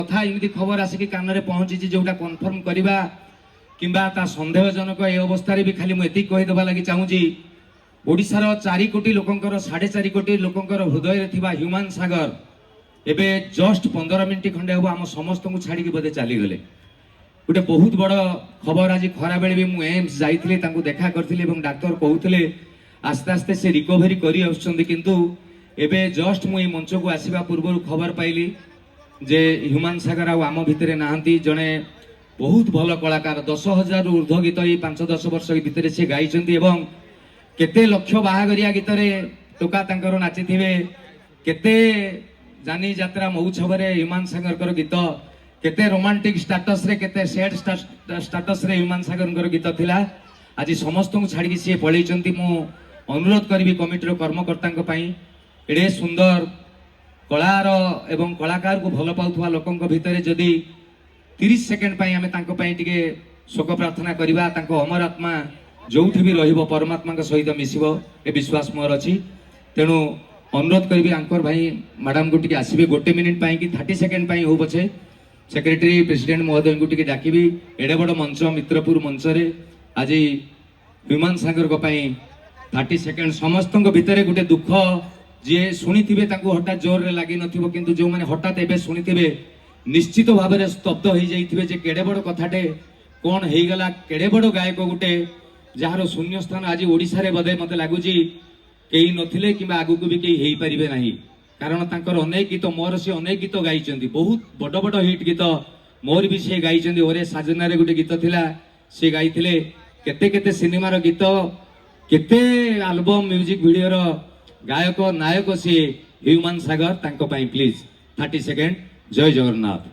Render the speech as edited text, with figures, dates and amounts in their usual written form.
कथा एमती खबर आसिक कान में पहुंची जोटा कन्फर्म करवा किंबा ता संदेहजनक ए अवस्था भी खाली मुझे कहीदेवा लगी चाहूँगी ओडिशार 4 कोटी लोकंकर 4.5 कोटी लोकंकर हृदय थिबा ह्यूमान सागर एबे जस्ट 15 मिनिट खंडे हम आम समस्त को छाड़ी बोधे चलीगले गोटे बहुत बड़ खबर आज खरा बेले भी मुझे एम्स जाइए देखा करी डाक्तर कहते आस्ते आस्ते से रिकवरी करी किंतु एबे जस्ट मुझे मंच को आसवा पूर्व खबर पाइली जे ह्यूमान सागर आम भितर नहांती जड़े बहुत भल कलाकार 10,000 ऊर्ध्व गीत ये 5-10 वर्ष भितर से गाई केते लक्ष बाहागरिया गीत टोका तांकर नाची केते जानी यात्रा महोत्सव ह्यूमान सागर गीत केते रोमांटिक स्टाटस रे केते सैड स्टाटस रे ह्यूमान सागर गीत थिला आज समस्त को छाड़ी सी पलि मु अनुरोध करी कमिटर कर्मकर्ता एडे सुंदर कलार एवं कलाकार को भल पाउथवा लोकंक भितर जदि 30 सेकेंड आम टे शोक प्रार्थना करवा अमर आत्मा जो भी रहिबो परमात्मा सहित मिसिबो ए विश्वास मोर अच्छी तेणु अनुरोध करी आंकर भाई मैडम को टी आसबे 1 मिनिट कि 30 सेकेंड हो पछे सेक्रेटरी प्रेसिडेंट महोदय को टी डाकिबी एडे बड़ मंच मित्रपुर मंच रे आज ह्यूमान सागर को 30 सेकेंड समस्त भितर गोटे दुख जी शुणी थे हठात जोर रे लगी नथिबो किंतु जो माने हठात एबे शुणी थे निश्चित भाव में स्तब्ध हो जाइए जे केड़े बड़ कथाटे कौन हो गला केड़े बड़ गायक गोटे जार शून्य स्थान आज ओडिशा रे बधे मते लागुची कई नथिले किंबा आगु को भी कई हेई परिबे नाही कारण तांकर अनेक गीत मोर से अनेक गीत गाइचंती बहुत बड़ बड़ हिट गीत मोर भी से गाइचंती ओरे साजना रे गोटे गीत थिला से गाइथिले केते केते सिनेमार गीत केते एल्बम म्यूजिक वीडियो रो गायक नायक सी ह्यूमान सागर तांको पाई प्लीज 30 सेकेंड जय जगन्नाथ।